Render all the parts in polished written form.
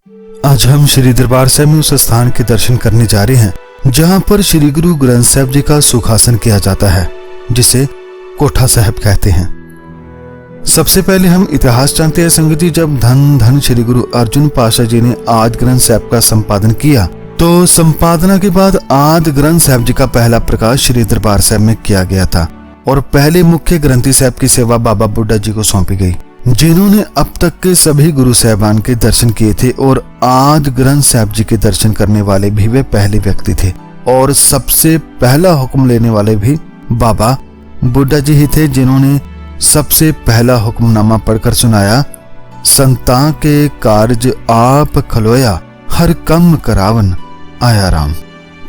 आज हम श्री दरबार साहिब में उस स्थान के दर्शन करने जा रहे हैं जहां पर श्री गुरु ग्रंथ साहिब जी का सुखासन किया जाता है, जिसे कोठा साहिब कहते हैं। सबसे पहले हम इतिहास जानते हैं संगत जी। जब धन धन श्री गुरु अर्जुन पाशाह जी ने आदि ग्रंथ साहिब का संपादन किया तो संपादना के बाद आदि ग्रंथ साहिब जी का पहला प्रकाश श्री दरबार साहिब में किया गया था और पहले मुख्य ग्रंथी साहब की सेवा बाबा बुड्ढा जी को सौंपी गई, जिन्होंने अब तक के सभी गुरु साहबान के दर्शन किए थे और आदि ग्रंथ साहिब जी के दर्शन करने वाले भी वे पहले व्यक्ति थे और सबसे पहला हुक्म लेने वाले भी बाबा बुड्ढा जी ही थे, जिन्होंने सबसे पहला हुक्मनामा पढ़कर सुनाया, संतां के कार्य आप खलोया, हर कम करावन आया राम।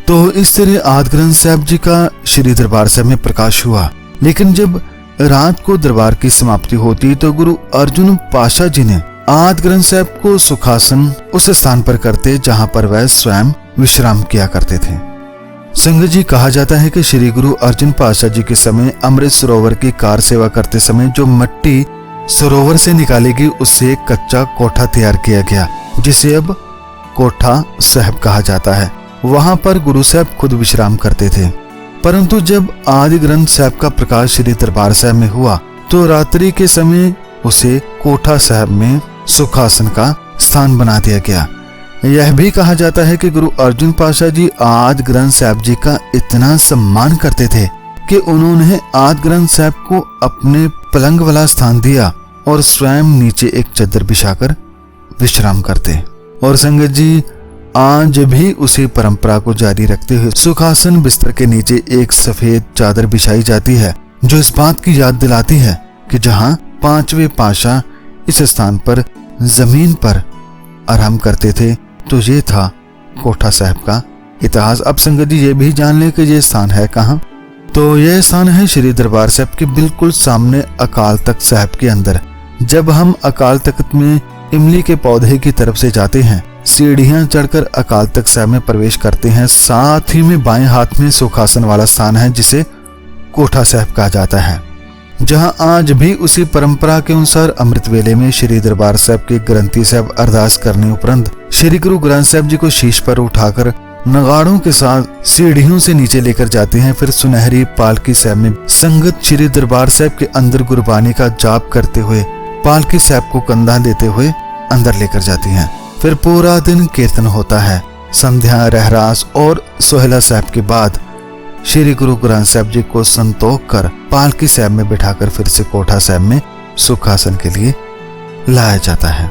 तो इस तरह आदि ग्रंथ साहिब जी का श्री दरबार साहिब में प्रकाश हुआ। लेकिन जब रात को दरबार की समाप्ति होती तो गुरु अर्जुन पाशाह जी ने आदि ग्रंथ साहिब को सुखासन उस स्थान पर करते जहां पर वह स्वयं विश्राम किया करते थे। संगत जी, कहा जाता है कि श्री गुरु अर्जुन पाशाह जी के समय अमृत सरोवर की कार सेवा करते समय जो मिट्टी सरोवर से निकाली गई उससे एक कच्चा कोठा तैयार किया गया, जिसे अब कोठा साहिब कहा जाता है। वहां पर गुरु साहब खुद विश्राम करते थे। परंतु जब आदि ग्रंथ साहिब का प्रकाश श्री दरबार साहिब में हुआ तो रात्रि के समय उसे कोठा साहिब में सुखासन का स्थान बना दिया गया। यह भी कहा जाता है कि गुरु अर्जुन पाशाह जी आदि ग्रंथ साहिब जी का इतना सम्मान करते थे कि उन्होंने आदि ग्रंथ साहिब को अपने पलंग वाला स्थान दिया और स्वयं नीचे एक चादर बिछाकर विश्राम करते। और संगत जी, आज भी उसी परंपरा को जारी रखते हुए सुखासन बिस्तर के नीचे एक सफेद चादर बिछाई जाती है, जो इस बात की याद दिलाती है कि जहां पांचवें पाशाह इस स्थान पर जमीन पर आराम करते थे, तो ये था कोठा साहिब का इतिहास। अब संगत जी ये भी जान ले कि ये स्थान है कहाँ। तो यह स्थान है श्री दरबार साहिब के बिल्कुल सामने अकाल तख्त साहिब के अंदर। जब हम अकाल तख्त में इमली के पौधे की तरफ से जाते हैं, सीढ़ियां चढ़कर अकाल तख्त साहिब में प्रवेश करते हैं, साथ ही में बाएं हाथ में सुखासन वाला स्थान है जिसे कोठा साहिब कहा जाता है, जहां आज भी उसी परंपरा के अनुसार अमृत वेले में श्री दरबार साहिब के ग्रंथी साहब अरदास करने उपरंत श्री गुरु ग्रंथ साहिब जी को शीश पर उठाकर नगाड़ों के साथ सीढ़ियों से नीचे लेकर जाते हैं। फिर सुनहरी पालकी साहिब में संगत श्री दरबार साहिब के अंदर गुरबानी का जाप करते हुए पालकी साहिब को कंधा देते हुए अंदर लेकर जाती हैं। फिर पूरा दिन कीर्तन होता है। संध्या, रहरास और सोहला साहिब के बाद श्री गुरु ग्रंथ साहिब जी को संतोख कर पालकी साहिब में बिठाकर फिर से कोठा साहिब में सुखासन के लिए लाया जाता है।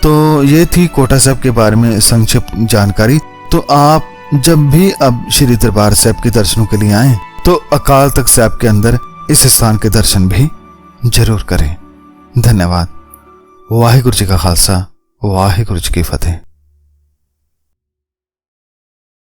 तो ये थी कोठा साहिब के बारे में संक्षिप्त जानकारी। तो आप जब भी अब श्री दरबार साहिब के दर्शनों के लिए आए तो अकाल तख्त साहिब के अंदर इस स्थान के दर्शन भी जरूर करें। धन्यवाद। वाहिगुरु जी का खालसा, वाहिगुरु जी की फतेह।